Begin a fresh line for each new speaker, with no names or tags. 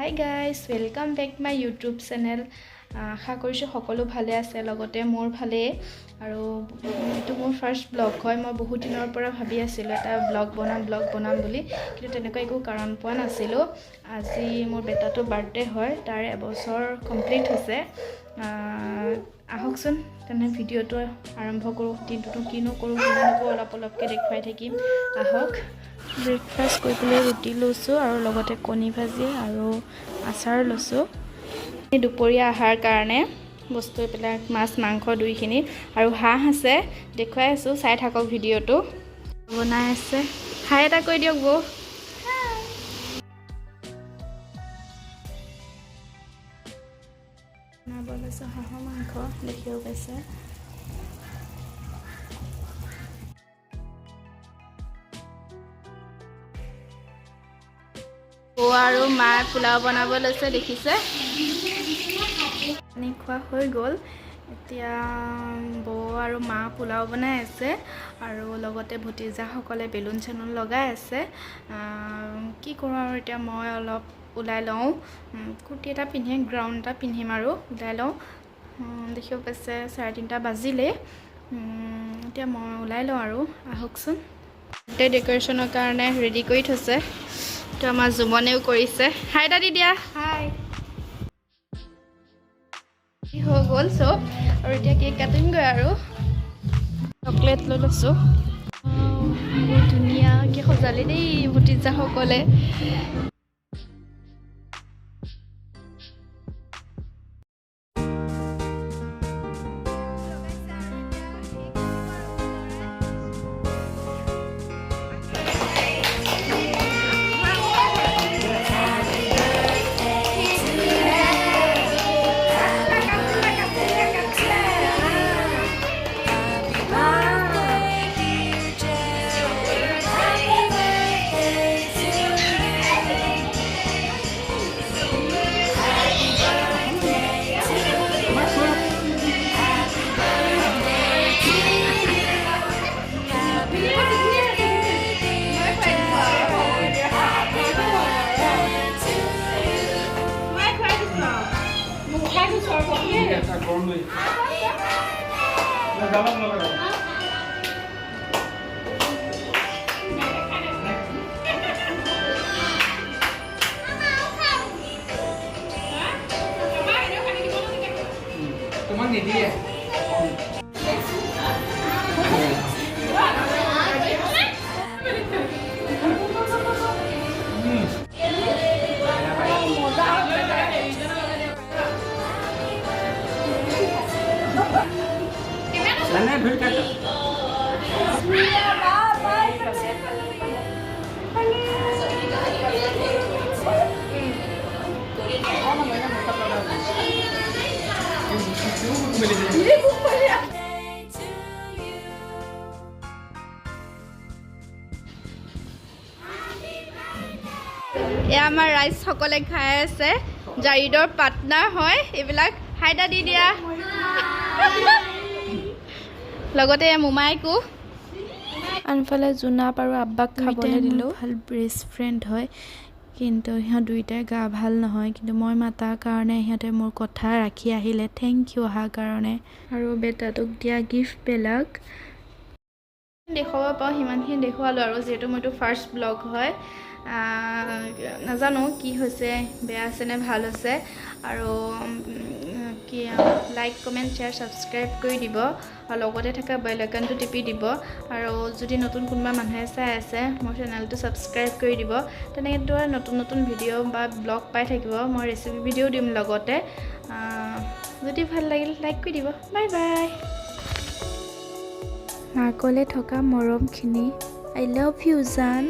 High guys welcome back my YouTube channel. আশা কৰিছোঁ সকলো ভালে আছে, লগতে মোৰ ভালেই। আৰু এইটো মোৰ ফাৰ্ষ্ট ব্লগ হয়। মই বহুত দিনৰ পৰা ভাবি আছিলোঁ এটা ব্লগ বনাম বুলি, কিন্তু তেনেকুৱা একো কাৰণ পোৱা নাছিলোঁ। আজি মোৰ বেটাটোৰ বাৰ্থডে হয়, তাৰ এবছৰ কমপ্লিট হৈছে। আহকচোন তেনে ভিডিঅ'টো আৰম্ভ কৰোঁ। দিনটোতো কিনো কৰোঁ কিনো অলপকৈ দেখুৱাই থাকিম, আহক। ব্ৰেকফাষ্ট কৰি পেলাই ৰুটি লৈছোঁ আৰু লগতে কণী ভাজি আৰু আচাৰ লৈছোঁ। দুপৰীয়া আহাৰ কাৰণে বস্তু এইবিলাক মাছ মাংস দুইখিনি আৰু হাঁহ আছে, দেখুৱাই আছোঁ, চাই থাকক ভিডিঅ'টো। বনাই আছে, হাই এটা কৈ দিয়ক বৌ। বনাব লৈছোঁ হাঁহৰ মাংস, দেখিব পাইছে। বৌ আৰু মায়ে পোলাও বনাব লৈছে, দেখিছে। পানী খোৱা হৈ গ'ল। এতিয়া বৌ আৰু মা পোলাও বনাই আছে আৰু লগতে ভতিজাসকলে বেলুন চেলুন লগাই আছে। কি কৰোঁ আৰু এতিয়া মই অলপ ওলাই লওঁ, কুৰ্তি এটা পিন্ধি গ্ৰাউণ্ড এটা পিন্ধিম আৰু ওলাই লওঁ। দেখিব পাইছে 3:30 বাজিলেই। এতিয়া মই ওলাই লওঁ আৰু আহকচোন। বাৰ্থডে ডেক'ৰেশ্যনৰ কাৰণে ৰেডি কৰি থৈছে। তো আমাৰ জুমনেও কৰিছে। হাই দাদি দিয়া, হাই। হৈ গ'ল চব আৰু এতিয়া কেক কাটিমগৈ আৰু চকলেট লৈ লৈছোঁ। বহুত ধুনীয়াকৈ সজালে দেই ভতিজাসকলে।
তোমাক নিদিয়ে। এয়া আমাৰ ৰাইজসকলে খাই আছে, জাৰিদৰ পাৰ্টনাৰ হয় এইবিলাক। হাই দাদি দিয়া, লগতে মোমাইকো। আনফালে জোনাপ আৰু আব্বাক খাবলৈ দিলোঁ। ভাল বেষ্ট ফ্ৰেণ্ড হয়, কিন্তু সিহঁত দুয়োটাই গা ভাল নহয়, কিন্তু মই মাতাৰ কাৰণে সিহঁতে মোৰ কথা ৰাখি আহিলে। থেংক ইউ অহাৰ কাৰণে। আৰু বেটাটোক দিয়া গিফ্টবিলাক দেখুৱাব পাওঁ সিমানখিনি দেখুৱালোঁ আৰু, যিহেতু মইতো ফাৰ্ষ্ট ব্লগ হয়। নাজানো কি হৈছে, বেয়া আছে নে ভাল হৈছে। আৰু কি লাইক কমেণ্ট শ্বেয়াৰ ছাবস্ক্ৰাইব কৰি দিব আৰু লগতে থকা বেল আইকনটো টিপি দিব। আৰু যদি নতুন কোনোবা মানুহে চাই আছে, মোৰ চেনেলটো ছাবস্ক্ৰাইব কৰি দিব। তেনেকৈ নতুন নতুন ভিডিঅ' বা ব্লগ পাই থাকিব। মই ৰেচিপি ভিডিঅ'ও দিম লগতে। যদি ভাল লাগিল লাইক কৰি দিব। Bye bye. মাকলে থকা মৰমখিনি, আই লাভ ইউ জান।